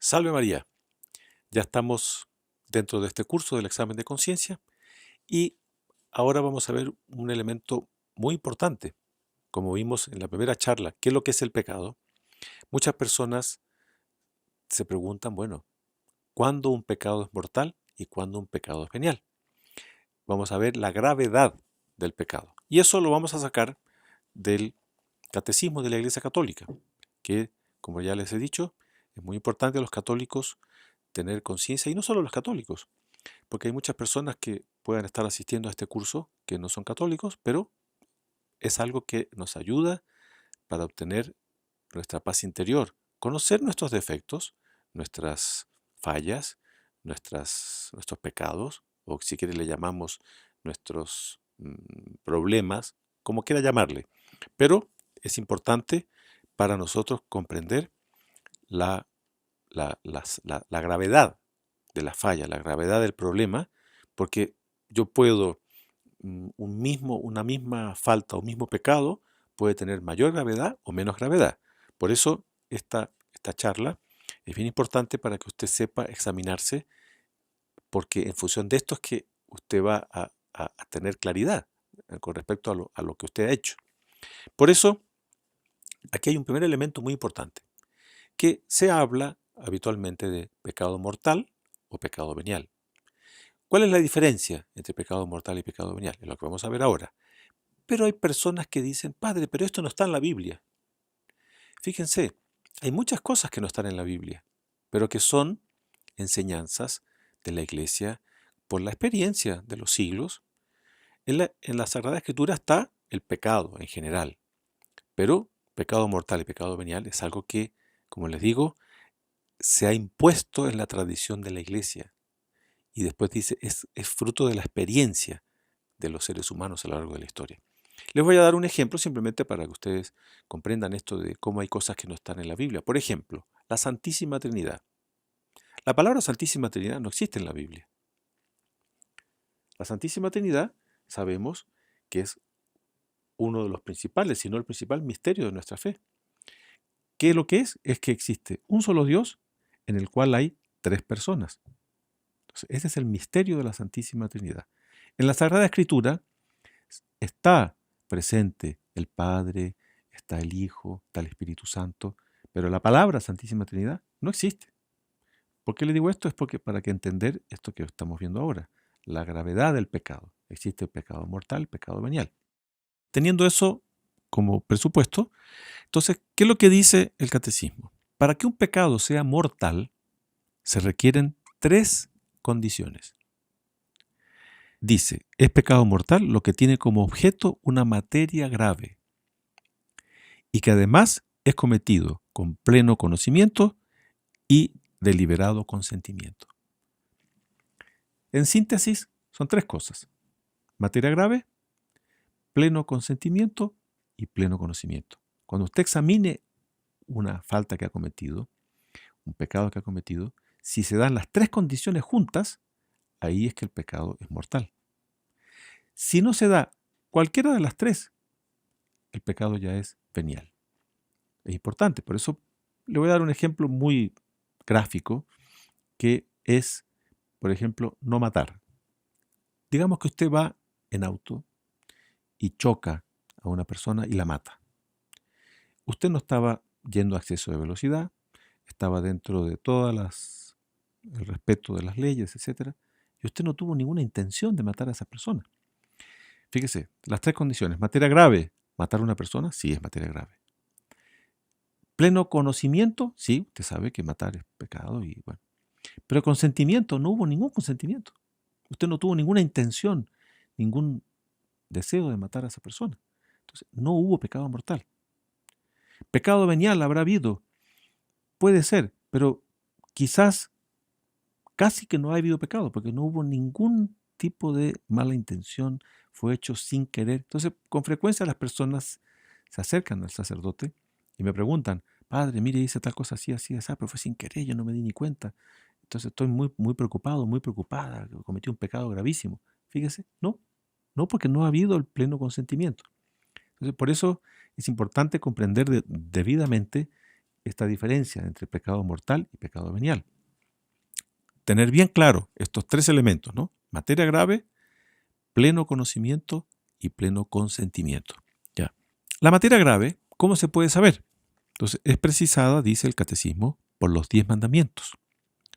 Salve María, ya estamos dentro de este curso del examen de conciencia y ahora vamos a ver un elemento muy importante. Como vimos en la primera charla, ¿qué es lo que es el pecado? Muchas personas se preguntan, bueno, ¿cuándo un pecado es mortal y cuándo un pecado es venial? Vamos a ver la gravedad del pecado. Y eso lo vamos a sacar del Catecismo de la Iglesia Católica, que, como ya les he dicho, es muy importante a los católicos tener conciencia, y no solo los católicos, porque hay muchas personas que puedan estar asistiendo a este curso que no son católicos, pero es algo que nos ayuda para obtener nuestra paz interior, conocer nuestros defectos, nuestras fallas, nuestros pecados, o si quiere le llamamos nuestros problemas, como quiera llamarle. Pero es importante para nosotros comprender la, la gravedad de la falla, la gravedad del problema, porque yo puedo, una misma falta o mismo pecado puede tener mayor gravedad o menos gravedad. Por eso esta charla es bien importante para que usted sepa examinarse, porque en función de esto es que usted va a tener claridad con respecto a lo que usted ha hecho. Por eso, aquí hay un primer elemento muy importante, que se habla habitualmente de pecado mortal o pecado venial. ¿Cuál es la diferencia entre pecado mortal y pecado venial? Es lo que vamos a ver ahora. Pero hay personas que dicen, padre, pero esto no está en la Biblia. Fíjense, hay muchas cosas que no están en la Biblia, pero que son enseñanzas de la Iglesia por la experiencia de los siglos. En la Sagrada Escritura está el pecado en general, pero pecado mortal y pecado venial es algo que, como les digo, se ha impuesto en la tradición de la Iglesia. Y después dice, es fruto de la experiencia de los seres humanos a lo largo de la historia. Les voy a dar un ejemplo simplemente para que ustedes comprendan esto de cómo hay cosas que no están en la Biblia. Por ejemplo, la Santísima Trinidad. La palabra Santísima Trinidad no existe en la Biblia. La Santísima Trinidad sabemos que es uno de los principales, si no el principal misterio de nuestra fe. ¿Qué es lo que es? Es que existe un solo Dios en el cual hay tres personas. Entonces, ese es el misterio de la Santísima Trinidad. En la Sagrada Escritura está presente el Padre, está el Hijo, está el Espíritu Santo, pero la palabra Santísima Trinidad no existe. ¿Por qué le digo esto? Es porque para que entender esto que estamos viendo ahora, la gravedad del pecado. Existe el pecado mortal, el pecado venial. Teniendo eso como presupuesto, entonces, ¿qué es lo que dice el catecismo? Para que un pecado sea mortal, se requieren tres condiciones. Dice, es pecado mortal lo que tiene como objeto una materia grave y que además es cometido con pleno conocimiento y deliberado consentimiento. En síntesis, son tres cosas: materia grave, pleno consentimiento y pleno conocimiento. Cuando usted examine una falta que ha cometido, un pecado que ha cometido, si se dan las tres condiciones juntas, ahí es que el pecado es mortal. Si no se da cualquiera de las tres, el pecado ya es venial. Es importante, por eso le voy a dar un ejemplo muy gráfico, que es, por ejemplo, no matar. Digamos que usted va en auto y choca a una persona y la mata. Usted no estaba yendo a exceso de velocidad, estaba dentro de el respeto de las leyes, etcétera, y usted no tuvo ninguna intención de matar a esa persona. Fíjese, las tres condiciones: materia grave, matar a una persona, sí es materia grave. Pleno conocimiento, sí, usted sabe que matar es pecado y bueno. Pero consentimiento, no hubo ningún consentimiento. Usted no tuvo ninguna intención, ningún deseo de matar a esa persona. Entonces, no hubo pecado mortal. Pecado venial habrá habido, puede ser, pero quizás casi que no ha habido pecado, porque no hubo ningún tipo de mala intención, fue hecho sin querer. Entonces, con frecuencia las personas se acercan al sacerdote y me preguntan, padre, mire, hice tal cosa así, así, así, pero fue sin querer, yo no me di ni cuenta. Entonces estoy muy, muy preocupado, muy preocupada, cometí un pecado gravísimo. Fíjese, no porque no ha habido el pleno consentimiento. Entonces, por eso es importante comprender debidamente esta diferencia entre pecado mortal y pecado venial. Tener bien claro estos tres elementos, ¿no? Materia grave, pleno conocimiento y pleno consentimiento. Ya. La materia grave, ¿cómo se puede saber? Entonces, es precisada, dice el catecismo, por los 10 mandamientos,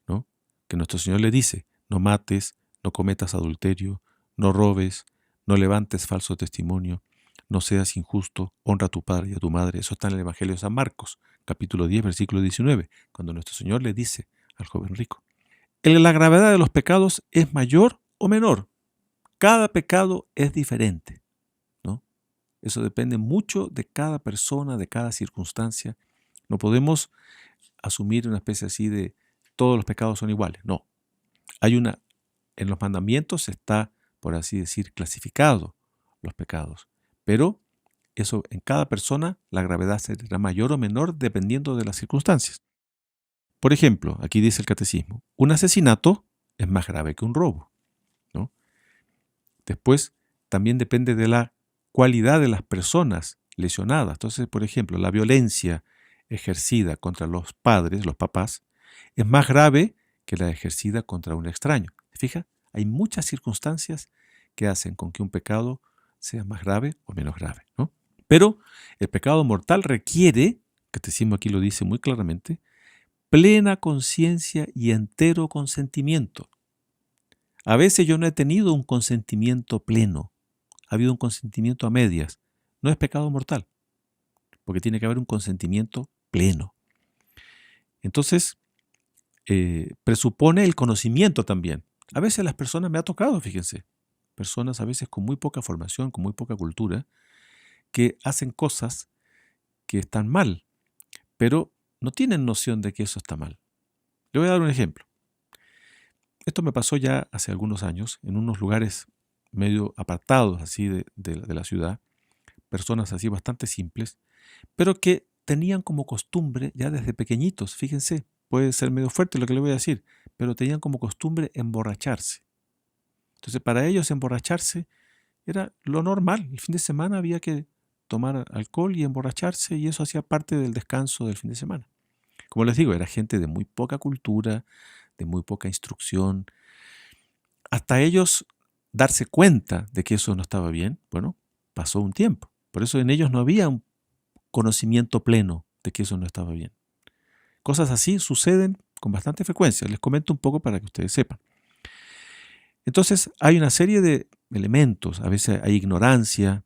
¿no? Que nuestro Señor le dice: no mates, no cometas adulterio, no robes, no levantes falso testimonio, no seas injusto, honra a tu padre y a tu madre. Eso está en el Evangelio de San Marcos, capítulo 10, versículo 19, cuando nuestro Señor le dice al joven rico. La gravedad de los pecados es mayor o menor. Cada pecado es diferente, ¿no? Eso depende mucho de cada persona, de cada circunstancia. No podemos asumir una especie así de todos los pecados son iguales. No. En los mandamientos está, por así decir, clasificado los pecados. Pero eso en cada persona la gravedad será mayor o menor dependiendo de las circunstancias. Por ejemplo, aquí dice el catecismo, un asesinato es más grave que un robo, ¿no? Después, también depende de la cualidad de las personas lesionadas. Entonces, por ejemplo, la violencia ejercida contra los padres, los papás, es más grave que la ejercida contra un extraño. ¿Se fija? Hay muchas circunstancias que hacen con que un pecado sea más grave o menos grave, ¿no? Pero el pecado mortal requiere, el catecismo aquí lo dice muy claramente, plena conciencia y entero consentimiento. A veces yo no he tenido un consentimiento pleno, ha habido un consentimiento a medias. No es pecado mortal, porque tiene que haber un consentimiento pleno. Entonces, presupone el conocimiento también. A veces las personas me ha tocado, fíjense, personas a veces con muy poca formación, con muy poca cultura, que hacen cosas que están mal, pero no tienen noción de que eso está mal. Le voy a dar un ejemplo. Esto me pasó ya hace algunos años en unos lugares medio apartados así de la ciudad, personas así bastante simples, pero que tenían como costumbre ya desde pequeñitos, fíjense, puede ser medio fuerte lo que le voy a decir, pero tenían como costumbre emborracharse. Entonces para ellos emborracharse era lo normal. El fin de semana había que tomar alcohol y emborracharse y eso hacía parte del descanso del fin de semana. Como les digo, era gente de muy poca cultura, de muy poca instrucción. Hasta ellos darse cuenta de que eso no estaba bien, bueno, pasó un tiempo. Por eso en ellos no había un conocimiento pleno de que eso no estaba bien. Cosas así suceden con bastante frecuencia. Les comento un poco para que ustedes sepan. Entonces hay una serie de elementos. A veces hay ignorancia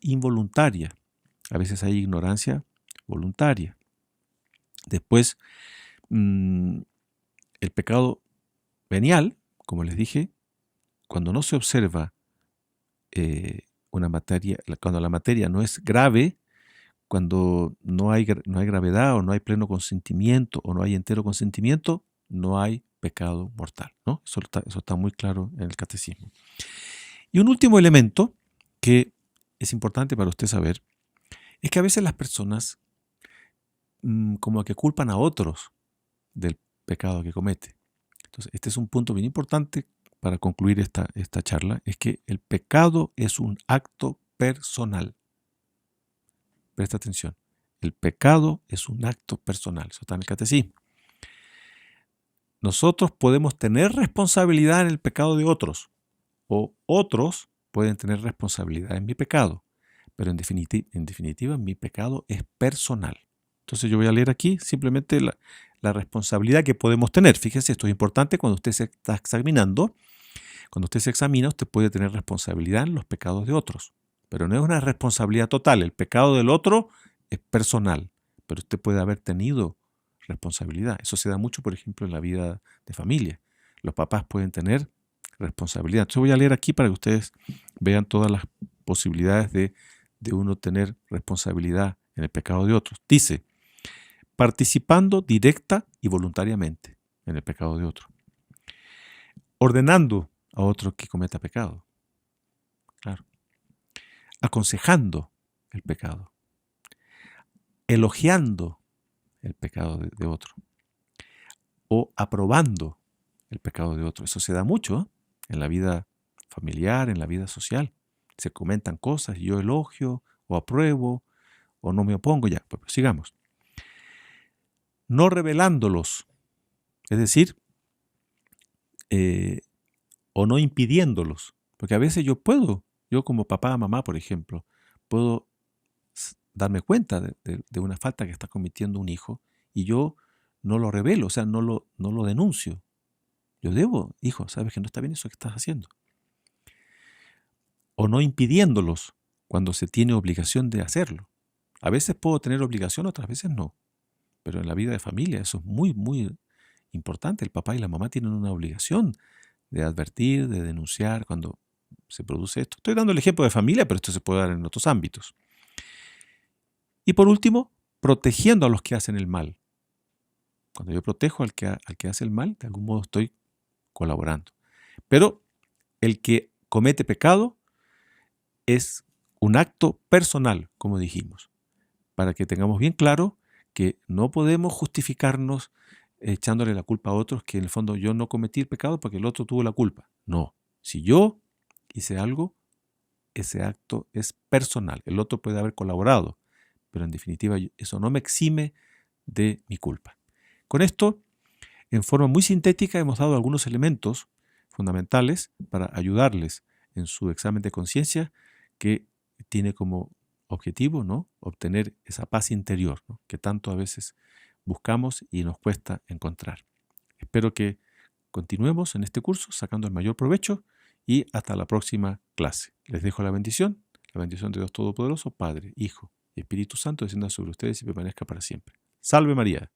involuntaria, a veces hay ignorancia voluntaria. Después, el pecado venial, como les dije, cuando no se observa una materia, cuando la materia no es grave, cuando no hay gravedad o no hay pleno consentimiento o no hay entero consentimiento, no hay pecado mortal, ¿no? Eso está muy claro en el catecismo. Y un último elemento que es importante para usted saber es que a veces las personas como que culpan a otros del pecado que comete. Entonces, este es un punto bien importante para concluir esta charla, es que el pecado es un acto personal. Presta atención. El pecado es un acto personal. Eso está en el catecismo. Nosotros podemos tener responsabilidad en el pecado de otros, o otros pueden tener responsabilidad en mi pecado, pero en definitiva mi pecado es personal. Entonces yo voy a leer aquí simplemente la responsabilidad que podemos tener. Fíjese, esto es importante cuando usted se está examinando. Cuando usted se examina, usted puede tener responsabilidad en los pecados de otros, pero no es una responsabilidad total. El pecado del otro es personal, pero usted puede haber tenido responsabilidad. Eso se da mucho, por ejemplo, en la vida de familia. Los papás pueden tener responsabilidad. Entonces voy a leer aquí para que ustedes vean todas las posibilidades de uno tener responsabilidad en el pecado de otros. Dice, participando directa y voluntariamente en el pecado de otro. Ordenando a otro que cometa pecado. Claro. Aconsejando el pecado. Elogiando el pecado de otro. O aprobando el pecado de otro. Eso se da mucho en la vida familiar, en la vida social. Se comentan cosas y yo elogio o apruebo o no me opongo. Ya, pues sigamos. no revelándolos, es decir, o no impidiéndolos. Porque a veces yo como papá, mamá, por ejemplo, puedo darme cuenta de una falta que está cometiendo un hijo y yo no lo revelo, o sea, no lo denuncio. Yo debo, hijo, sabes que no está bien eso que estás haciendo. O no impidiéndolos cuando se tiene obligación de hacerlo. A veces puedo tener obligación, otras veces no. Pero en la vida de familia eso es muy, muy importante. El papá y la mamá tienen una obligación de advertir, de denunciar cuando se produce esto. Estoy dando el ejemplo de familia, pero esto se puede dar en otros ámbitos. Y por último, protegiendo a los que hacen el mal. Cuando yo protejo al que hace el mal, de algún modo estoy colaborando. Pero el que comete pecado es un acto personal, como dijimos, para que tengamos bien claro que no podemos justificarnos echándole la culpa a otros, que en el fondo yo no cometí el pecado porque el otro tuvo la culpa. No, si yo hice algo, ese acto es personal. El otro puede haber colaborado, pero en definitiva eso no me exime de mi culpa. Con esto, en forma muy sintética, hemos dado algunos elementos fundamentales para ayudarles en su examen de conciencia que tiene como objetivo, ¿no?, obtener esa paz interior, ¿no?, que tanto a veces buscamos y nos cuesta encontrar. Espero que continuemos en este curso sacando el mayor provecho y hasta la próxima clase. Les dejo la bendición de Dios Todopoderoso, Padre, Hijo y Espíritu Santo, descienda sobre ustedes y permanezca para siempre. ¡Salve María!